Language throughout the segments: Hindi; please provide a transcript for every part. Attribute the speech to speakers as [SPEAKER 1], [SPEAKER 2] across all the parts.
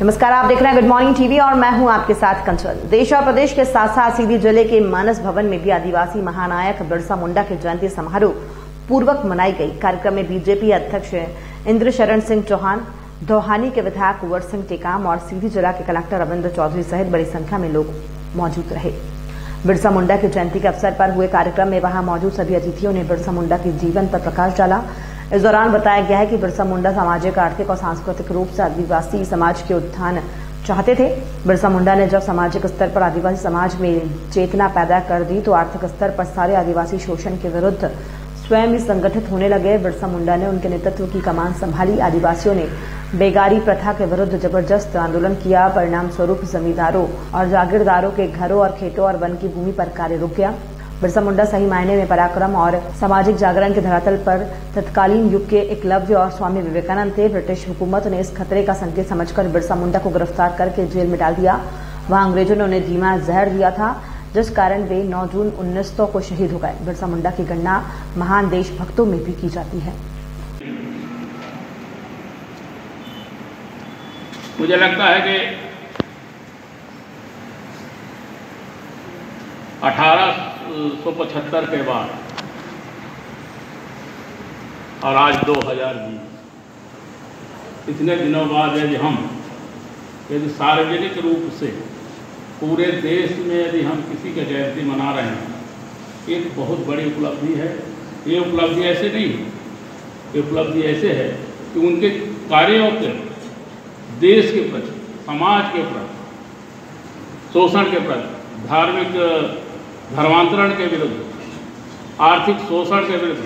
[SPEAKER 1] नमस्कार, आप देख रहे हैं गुड मॉर्निंग टीवी और मैं हूं आपके साथ कंचन। देश और प्रदेश के साथ साथ सीधी जिले के मानस भवन में भी आदिवासी महानायक बिरसा मुंडा की जयंती समारोह पूर्वक मनाई गई। कार्यक्रम में बीजेपी अध्यक्ष इंद्र शरण सिंह चौहान, दोहानी के विधायक कुंवर सिंह टेकाम और सीधी जिला के कलेक्टर रविंद्र चौधरी सहित बड़ी संख्या में लोग मौजूद रहे। बिरसा मुंडा की जयंती के अवसर पर हुए कार्यक्रम में वहां मौजूद सभी अतिथियों ने बिरसा मुंडा के जीवन पर प्रकाश डाला। इस दौरान बताया गया है कि बिरसा मुंडा सामाजिक, आर्थिक और सांस्कृतिक रूप से आदिवासी समाज के उत्थान चाहते थे। बिरसा मुंडा ने जब सामाजिक स्तर पर आदिवासी समाज में चेतना पैदा कर दी तो आर्थिक स्तर पर सारे आदिवासी शोषण के विरुद्ध स्वयं ही संगठित होने लगे। बिरसा मुंडा ने उनके नेतृत्व की कमान संभाली। आदिवासियों ने बेगारी प्रथा के विरुद्ध जबरदस्त आंदोलन किया। परिणाम स्वरूप जमींदारों और जागीरदारों के घरों और खेतों और वन की भूमि पर कार्य रुक गया। बिरसा मुंडा सही मायने में पराक्रम और सामाजिक जागरण के धरातल पर तत्कालीन युग के एकलव्य और स्वामी विवेकानंद थे। ब्रिटिश हुकूमत ने इस खतरे का संकेत समझकर बिरसा मुंडा को गिरफ्तार करके जेल में डाल दिया। वहां अंग्रेजों ने उन्हें धीमा जहर दिया था, जिस कारण वे 9 जून 1900 को शहीद हो गए। बिरसा मुंडा की गणना महान देशभक्तों में भी की जाती है।
[SPEAKER 2] मुझे लगता है कि 1875 के बाद और आज 2020 इतने दिनों बाद यदि सार्वजनिक रूप से पूरे देश में यदि हम किसी का जयंती मना रहे हैं, एक बहुत बड़ी उपलब्धि है। ये उपलब्धि ऐसे नहीं, ये उपलब्धि ऐसे है कि उनके कार्यों के देश के प्रति, समाज के प्रति, शोषण के प्रति, धार्मिक धर्मांतरण के विरुद्ध, आर्थिक शोषण के विरुद्ध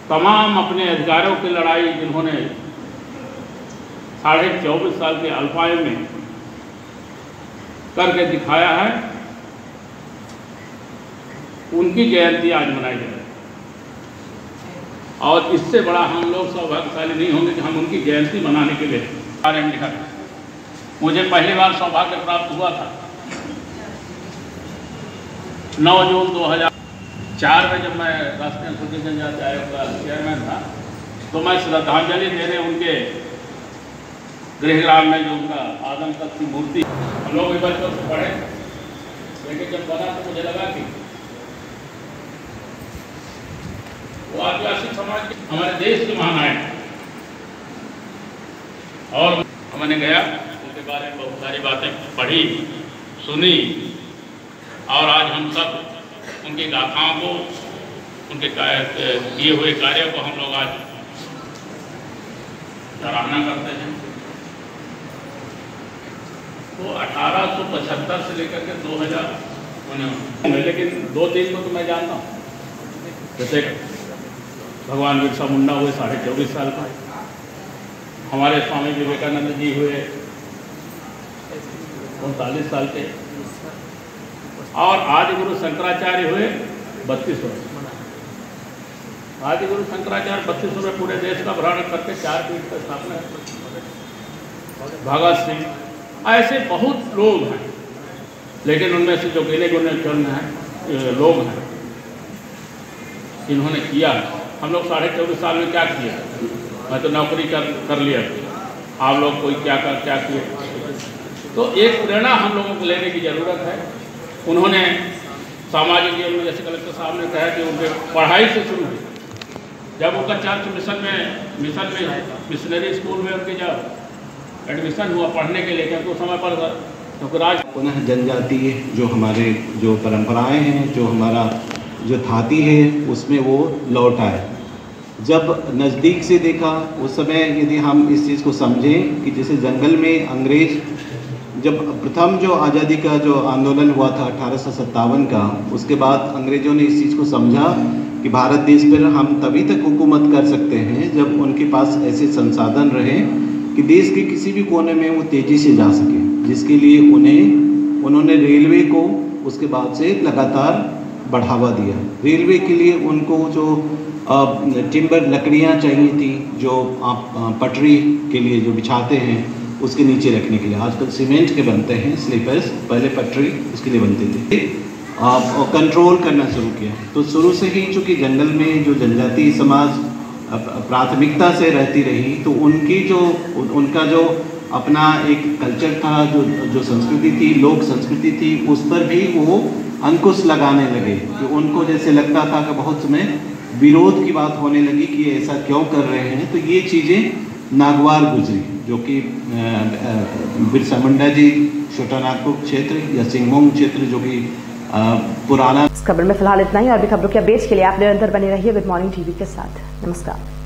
[SPEAKER 2] तमाम अपने अधिकारों की लड़ाई जिन्होंने 24.5 साल के अल्पायु में करके दिखाया है, उनकी जयंती आज मनाई जा रही है। और इससे बड़ा हम लोग सौभाग्यशाली नहीं होंगे कि हम उनकी जयंती मनाने के लिए बारे में लिखा। मुझे पहली बार सौभाग्य प्राप्त हुआ था 9 जून 2004 में, जब मैं राष्ट्रीय अनुसूचित जनजाति आयोग का चेयरमैन था, तो मैं श्रद्धांजलि देने उनके गृहग्राम में जो उनका आदम तक की मूर्ति, हम लोग भी बचपन से पढ़े, लेकिन जब बना तो मुझे लगा कि वो आदिवासी समाज के, हमारे देश के महानायक, और मैंने गया उनके बारे में बहुत सारी बातें पढ़ी, सुनी, और आज हम सब उनकी गाथाओं को, उनके किए हुए कार्यों को हम लोग आज सराहना करते हैं। तो 1875 से लेकर के 2019, लेकिन 2-3 को तो मैं जानता हूँ। जैसे भगवान बिरसा मुंडा हुए 24.5 साल का, हमारे स्वामी विवेकानंद जी हुए 39 साल के, और आदि गुरु शंकराचार्य हुए 32 वर्ष। आदि गुरु शंकराचार्य 32 में पूरे देश का भ्रमण करके 4 पीठ का स्थापना है। भगत सिंह, ऐसे बहुत लोग हैं, लेकिन उनमें से जो गिने गुने चुने लोग हैं इन्होंने किया। हम लोग 24.5 साल में क्या किया? मैं तो नौकरी कर लिया, आप लोग कोई क्या किए? तो एक प्रेरणा हम लोगों को लेने की जरूरत है। उन्होंने सामाजिक जीवन में, जैसे कलेक्टर साहब ने कहा कि उनके पढ़ाई से शुरू हुई। जब उनका चर्च मिशन में मिशनरी स्कूल में उनके जब एडमिशन हुआ पढ़ने के लिए, क्योंकि उस समय पर राज
[SPEAKER 3] पुनः जनजातीय जो हमारे जो परंपराएं हैं, जो हमारा जो धाती है, उसमें वो लौट आए। जब नज़दीक से देखा उस समय, यदि हम इस चीज़ को समझें कि जैसे जंगल में अंग्रेज, जब प्रथम जो आज़ादी का जो आंदोलन हुआ था 1857 का, उसके बाद अंग्रेज़ों ने इस चीज़ को समझा कि भारत देश पर हम तभी तक हुकूमत कर सकते हैं जब उनके पास ऐसे संसाधन रहे कि देश के किसी भी कोने में वो तेज़ी से जा सके, जिसके लिए उन्होंने रेलवे को उसके बाद से लगातार बढ़ावा दिया। रेलवे के लिए उनको जो टिम्बर लकड़ियाँ चाहिए थी, जो आप पटरी के लिए जो बिछाते हैं उसके नीचे रखने के लिए, आजकल सीमेंट के बनते हैं स्लीपर्स, पहले पटरी उसके लिए बनते थे, कंट्रोल करना शुरू किया। तो शुरू से ही चूँकि जंगल में जो जनजातीय समाज प्राथमिकता से रहती रही, तो उनकी जो उनका जो अपना एक कल्चर था, जो संस्कृति थी, लोक संस्कृति थी, उस पर भी वो अंकुश लगाने लगे। कि उनको जैसे लगता था कि बहुत समय विरोध की बात होने लगी कि ऐसा क्यों कर रहे हैं। तो ये चीज़ें नागवार गुजरी, जो कि बिरसा मुंडा जी छोटानागपुर क्षेत्र या सिंगभूम क्षेत्र, जो कि पुराना।
[SPEAKER 1] इस खबर में फिलहाल इतना ही, और भी खबरों के अपडेट्स के लिए आप निरंतर बने रहिए गुड मॉर्निंग टीवी के साथ। नमस्कार।